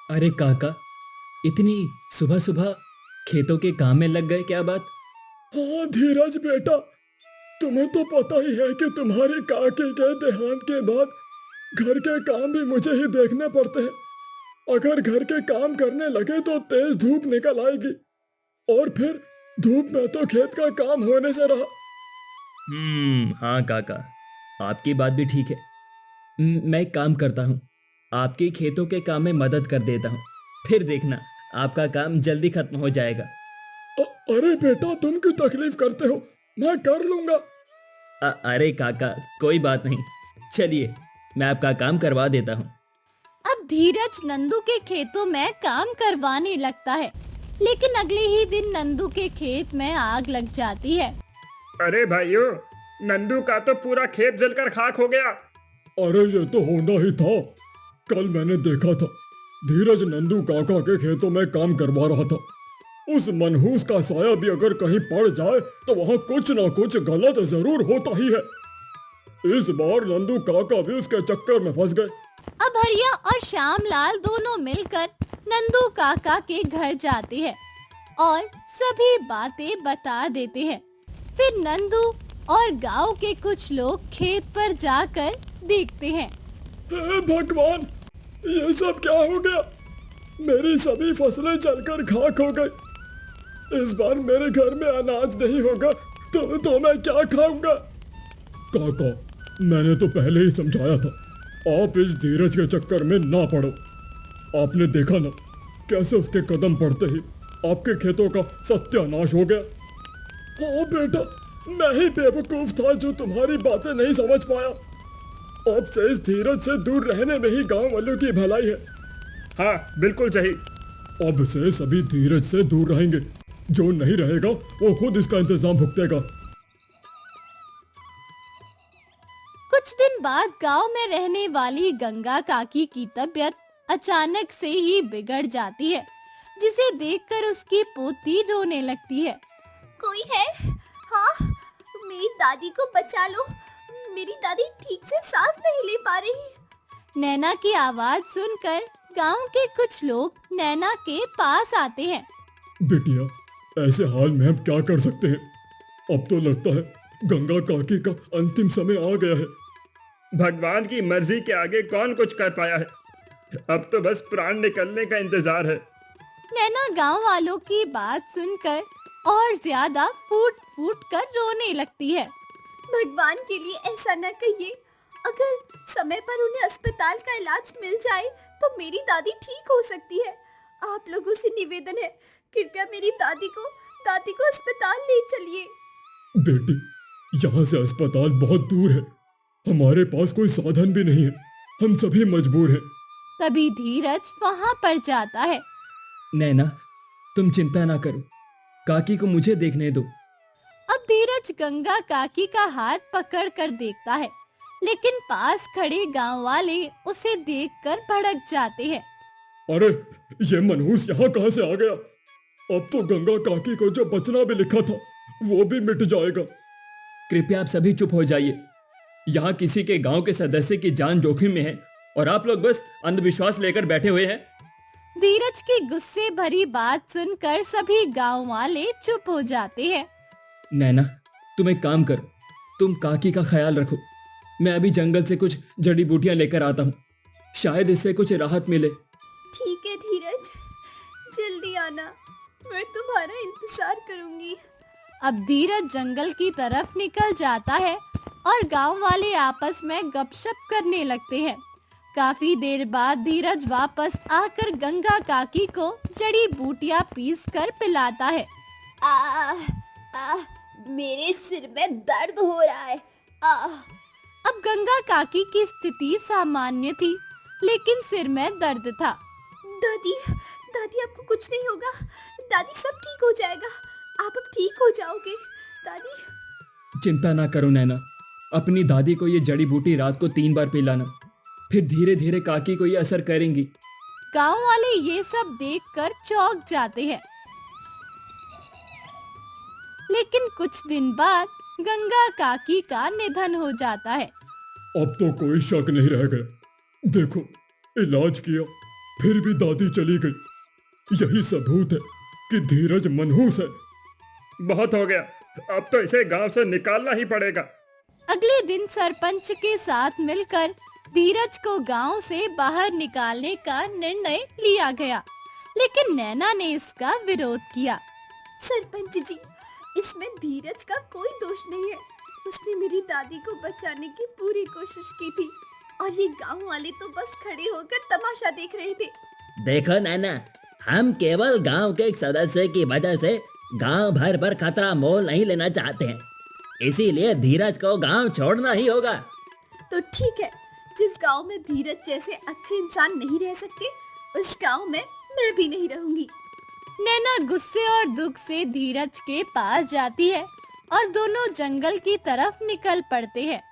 अरे काका, इतनी सुबह सुबह खेतों के काम में लग गए, क्या बात? हाँ धीरज बेटा, तुम्हें तो पता ही है कि तुम्हारे काके के देहांत के बाद घर के काम भी मुझे ही देखने पड़ते हैं। अगर घर के काम करने लगे तो तेज धूप निकल आएगी, और फिर धूप में तो खेत का काम होने से रहा। हाँ काका, आपकी बात भी ठीक है। मैं एक काम करता हूँ, आपके खेतों के काम में मदद कर देता हूँ। फिर देखना, आपका काम जल्दी खत्म हो जाएगा। अरे बेटा, तुम क्यों तकलीफ करते हो, मैं कर लूंगा। अरे काका, कोई बात नहीं। चलिए, मैं आपका काम करवा देता हूँ। अब धीरज नंदू के खेतों में काम करवाने लगता है, लेकिन अगले ही दिन नंदू के खेत में आग लग जाती है। अरे भाइयों, नंदू का तो पूरा खेत जलकर खाक हो गया। अरे ये तो होना ही था। कल मैंने देखा था, धीरज नंदू काका के खेतों में काम करवा रहा था। उस मनहूस का साया भी अगर कहीं पड़ जाए तो वहाँ कुछ ना कुछ गलत जरूर होता ही है। इस बार नंदू काका भी उसके चक्कर में फंस गए। अब हरिया और श्यामलाल दोनों मिलकर नंदू काका के घर जाते हैं और सभी बातें बता देते हैं। फिर नंदू और गांव के कुछ लोग खेत पर जाकर देखते हैं। हे भगवान, ये सब क्या हो गया? मेरी सभी फसलें जलकर खाक हो गई। इस बार मेरे घर में अनाज नहीं होगा तो मैं क्या खाऊंगा? काका, मैंने तो पहले ही समझाया था, आप इस धीरज के चक्कर में ना पड़ो। आपने देखा ना कैसे उसके कदम पड़ते ही आपके खेतों का सत्यानाश हो गया। हाँ बेटा, मैं ही बेवकूफ था जो तुम्हारी बातें नहीं समझ पाया। अब से इस धीरज से दूर रहने में ही गांव वालों की भलाई है। हाँ बिल्कुल सही। अब से सभी धीरज से दूर रहेंगे। जो नहीं रहेगा वो खुद इसका इंतजाम भुगतेगा। कुछ दिन बाद गांव में रहने वाली गंगा काकी की तबीयत अचानक से ही बिगड़ जाती है, जिसे देखकर उसकी पोती रोने लगती है। कोई है? हाँ, मेरी दादी को बचा लो। मेरी दादी ठीक से सांस नहीं ले पा रही। नैना की आवाज सुनकर गांव के कुछ लोग नैना के पास आते हैं। बिटिया, ऐसे हाल में हम क्या कर सकते हैं? अब तो लगता है गंगा काकी का अंतिम समय आ गया है। भगवान की मर्जी के आगे कौन कुछ कर पाया है। अब तो बस प्राण निकलने का इंतजार है। नैना गांव वालों की बात सुनकर और ज्यादा फूट फूट कर रोने लगती है। भगवान के लिए ऐसा न कहिए। अगर समय पर उन्हें अस्पताल का इलाज मिल जाए तो मेरी दादी ठीक हो सकती है। आप लोगों से निवेदन है, कृपया मेरी दादी को अस्पताल ले चलिए। बेटी, यहाँ से अस्पताल बहुत दूर है। हमारे पास कोई साधन भी नहीं है। हम सभी मजबूर हैं। तभी धीरज वहाँ पर जाता है। नैना, तुम चिंता ना करो, काकी को मुझे देखने दो। अब धीरज गंगा काकी का हाथ पकड़ कर देखता है, लेकिन पास खड़े गांव वाले उसे देखकर भड़क जाते हैं। अरे, ये मनहूस यहाँ कहाँ से आ गया? अब तो गंगा काकी को जो बचना भी लिखा था वो भी मिट जाएगा। कृपया आप सभी चुप हो जाइए। यहाँ किसी के गांव के सदस्य की जान जोखिम में है और आप लोग बस अंधविश्वास लेकर बैठे हुए हैं। धीरज की गुस्से भरी बात सुनकर सभी गांव वाले चुप हो जाते हैं। नैना, तुम एक काम करो, तुम काकी का ख्याल रखो। मैं अभी जंगल से कुछ जड़ी बूटियां लेकर आता हूँ, शायद इससे कुछ राहत मिले। ठीक है धीरज, जल्दी आना, मैं तुम्हारा इंतजार करूंगी। अब धीरज जंगल की तरफ निकल जाता है और गांव वाले आपस में गपशप करने लगते हैं। काफी देर बाद धीरज वापस आकर गंगा काकी को जड़ी बूटियां पीस कर पिलाता है। आ, आ, मेरे सिर में दर्द हो रहा है। अब गंगा काकी की स्थिति सामान्य थी, लेकिन सिर में दर्द था। दादी, दादी आपको कुछ नहीं होगा। दादी, सब ठीक हो जाएगा। आप अब ठीक हो जाओगे दादी। चिंता ना करो नैना, अपनी दादी को ये जड़ी बूटी रात को 3 बार पिलाना, फिर धीरे धीरे काकी को ये असर करेंगी। गांव वाले ये सब देखकर चौंक जाते हैं। लेकिन कुछ दिन बाद गंगा काकी का निधन हो जाता है। अब तो कोई शक नहीं रह गया। देखो, इलाज किया, फिर भी दादी चली गई। यही सबूत है कि धीरज मनहूस है। बहुत हो गया, अब तो इसे गांव से निकालना ही पड़ेगा। अगले दिन सरपंच के साथ मिलकर धीरज को गांव से बाहर निकालने का निर्णय लिया गया, लेकिन नैना ने इसका विरोध किया। सरपंच जी, इसमें धीरज का कोई दोष नहीं है। उसने मेरी दादी को बचाने की पूरी कोशिश की थी और ये गांव वाले तो बस खड़े होकर तमाशा देख रहे थे। देखो नैना, हम केवल गांव के एक सदस्य की वजह से गांव भर पर खतरा मोल नहीं लेना चाहते हैं, इसीलिए धीरज को गांव छोड़ना ही होगा। तो ठीक है, जिस गांव में धीरज जैसे अच्छे इंसान नहीं रह सकते, उस गांव में मैं भी नहीं रहूंगी। नैना गुस्से और दुख से धीरज के पास जाती है और दोनों जंगल की तरफ निकल पड़ते हैं।